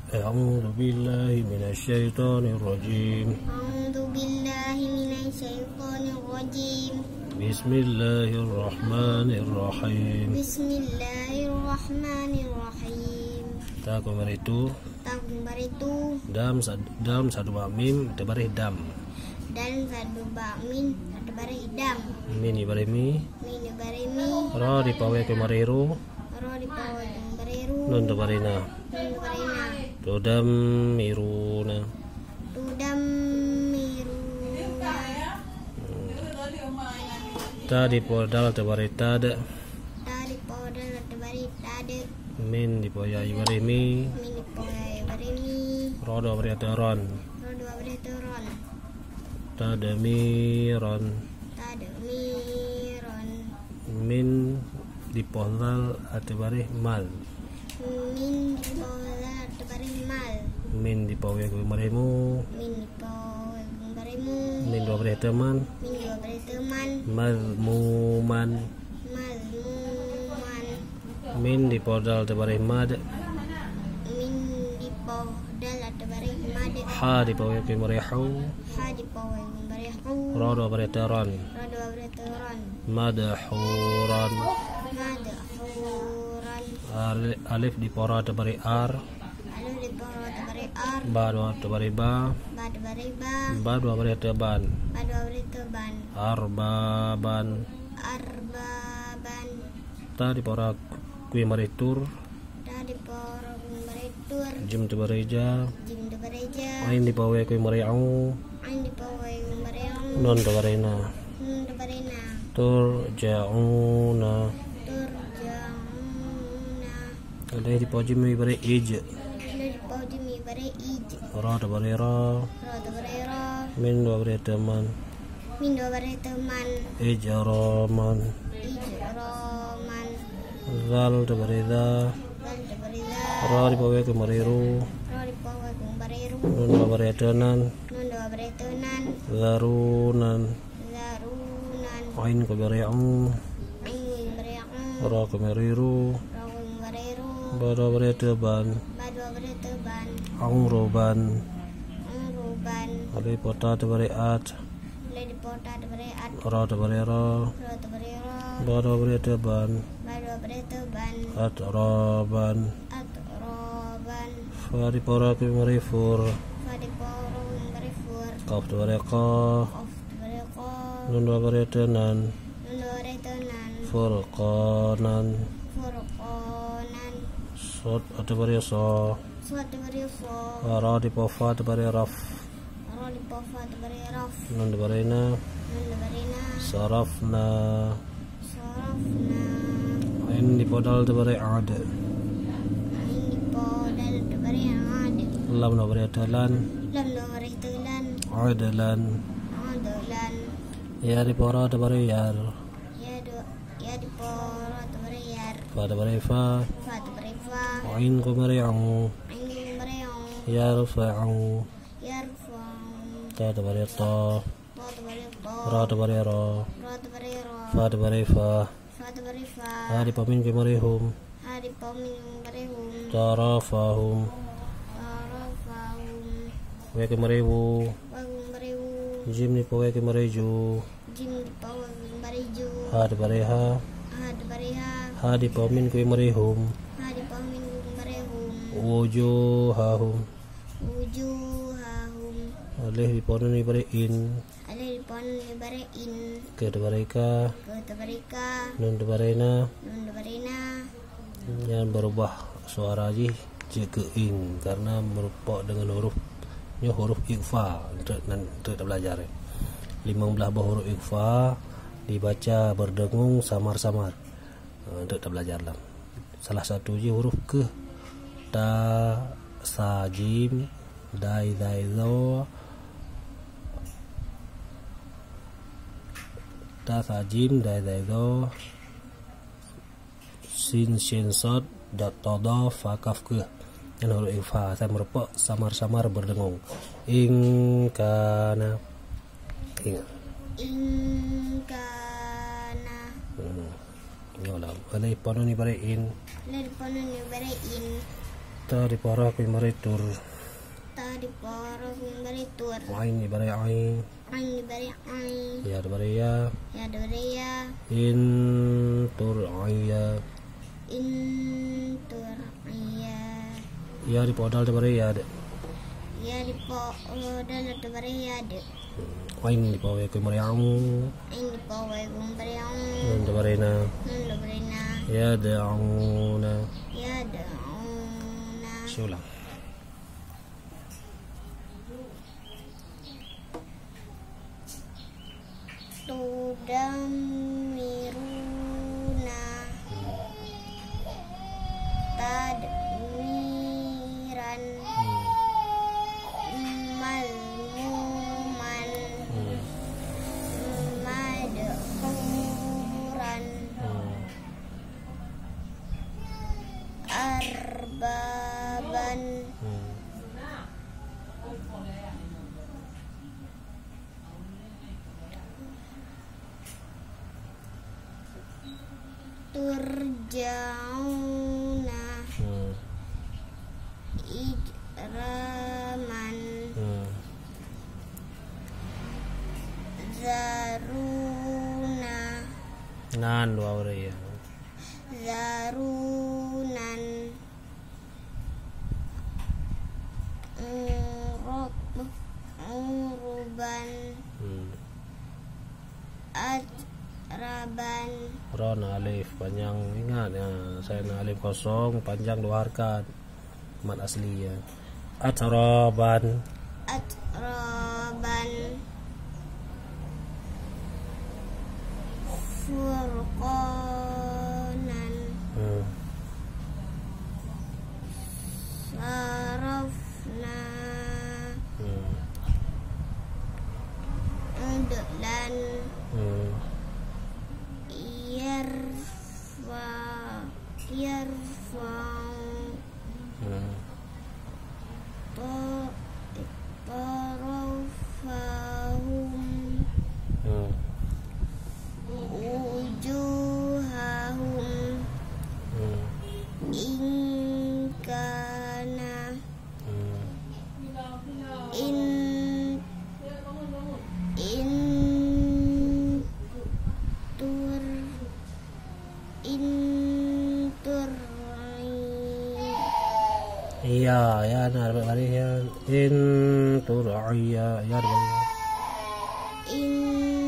أعوذ بالله من الشيطان الرجيم. أعوذ بالله من الشيطان الرجيم. بسم الله الرحمن الرحيم. بسم الله الرحمن الرحيم. Ta kembar itu dam satu bak mim tebarih dam. Dan satu bak min tebarih dam. Min ibarih mi. Min ibarih mi. Ra di pawe kembarih ru. Ro di bawah tebarih ru. Nun tebarih na. Nun tebarih na. Tudam miruna. Tudam miruna. Ta di podal tebarih tad. Ta di podal tebarih tad. Min di poya ibarih mi. Min di poya ibarih mi. Ro do bari ron. Ro dua bari ron. Tadamiron. Tadamiron. Min di podal tebarih mal. Min di podal tebarih mal. Min di pawe kembarihmu. Min di poya ibarihmu. Min dua bari teman. Min dua bari teman. Mazmuman. Mazmuman. Min di podal tebarih mad. Min di podal tebarih mad. Ha di pawe kembarih hu. Ha di poya ibarihmu. Ra dua bari ron. Ro dua bari ron. Madhuran. Madhuran. Alif di pora tebarih ar. Alif di poya tebarih ar. Ba dua tebarih ba. Ba tebarih ba. Ba dua bari teban. Ba dua bari teban. Arbaban. Arbaban. Ta di pora kui marih tur. Ta di poya ibarih tur. Jim tebarih ja. Jim tebarih ja. Ain di pawe kui marih au. Ain di poya ibarih Non tebarih na. Nun tebarih na. Tur jauna. Turja'una. Alih di pojim ibarih ij. Lu di pojim ibarih ij. Ra tebarih ra. Ro tebarih ro. Min dua bari teman. Min dua bari teman. Ijaraman. Ijroman. Zal tebarih da. Dal tebarih da. Ra di pawe kembarih ru. Ro di poya ibarih ru. Nun dua bari tenan. Nun dua bari tenan. Zarunan. Zarunan. Ain kembarih au. Ain ibarih Ra kembarih ru. ro ibarih ru. Ba dua bari teban. Ba dua bari teban. Auroban. Ruban. Alih pota tebarih at. Lu di pota tebarih at. Ra tebarih ra. Ro tebarih ro. Ba dua bari teban. Ba dua bari teban. Atraban. Atroban. Fa di pora kembarih fur. Fa di poya ibarih fur. Kaf tebarih ka. Of tebarih ko. Nun dua bari tenan. Nun dua bari tenan. Furqanan. Furqanan. Sod tebarih so. Suat tebarih so. Ra di pofa tebarih raf. Ro di pofa tebarih raf. Nun tebarih na. Nun tebarih na. Sarafna. Sarafna. Ain di podal tebarih ad. Ain di podal tebarih ad. Lam dua bari telan. Lam dua bari telan. Adalan. Adolan. Ya di pora tebarih yar. Ya di pora tebarih yar. Fa tebarih fa. Fa tebarih fa. Ain kembarih au. Ain tebarih au. Yarfa'u. Yarfa'u. Ta tebarih ta. Ta tebarih to. Ra tebarih ra. Ro tebarih ro. Fa tebarih fa. Fa tebarih fa. Ha di pamin kembarih hum. Ha di pomin ibarih hum. Tarafahum. Tarafahum. Wa kembarih wu. Wa ibarih wu. Jim di pawe kembarih ju. Jim di poya ibarih ju. Ha tebarih ha. Ha tebarih ha. Ha di pamin kembarih hum. Ha di pomin ibarih hum. Wujuhahum. Wujuhahum. Alih di ponun ibarih in. Ada di pomin ibarih in. Ke tebarih ka. Ke tebarih ka. Nun tebarih na. Nun tebarih na. Yang berubah suara ji ke in karena merupakan dengan huruf ikhfa untuk belajar. 15 buah huruf ikhfa dibaca berdengung samar-samar untuk belajar lah. Salah satu je huruf ke. Ta, sa, jim, dai, zo. Ta, sa, jim, dai, zo. Sin, shin, sod, dot, todo, fa, kaf, ke. Dan huruf ikhfa saya merupakan samar-samar berdengung. Ingkana. Ingat. Ingkana. Yolah, alai panu ni bare in. Alai panu ni bare in. Ta di para ku meritur. Ta di para ku meritur. Ain di bare ain. Ain di bare ain. Ya di bare ya. Ya di bare ya. In tur ya. In tur ya. Ya di podal di bare ya de. Ya di podal di bare ya de. Ain di pawe ku meriang. Ain di pawe ku meriang. Di bare na. Di bare na. Ya de auna. Ya de auna. Sulang. Tudamiruna tadmiran malmuman madhuran arbaban turjauna ijraman zaruna Nan dua ore ya. zarunan uruban ajraban. Ron alif panjang, ingat ya, saya na alif kosong panjang dua harkat. Mat asli ya. Atraban. Atraban furqanan sarafna udlan yarfa tarafahum wujuhahum inkana intur Iya, ya nah bari ya. In tur'aya ya. in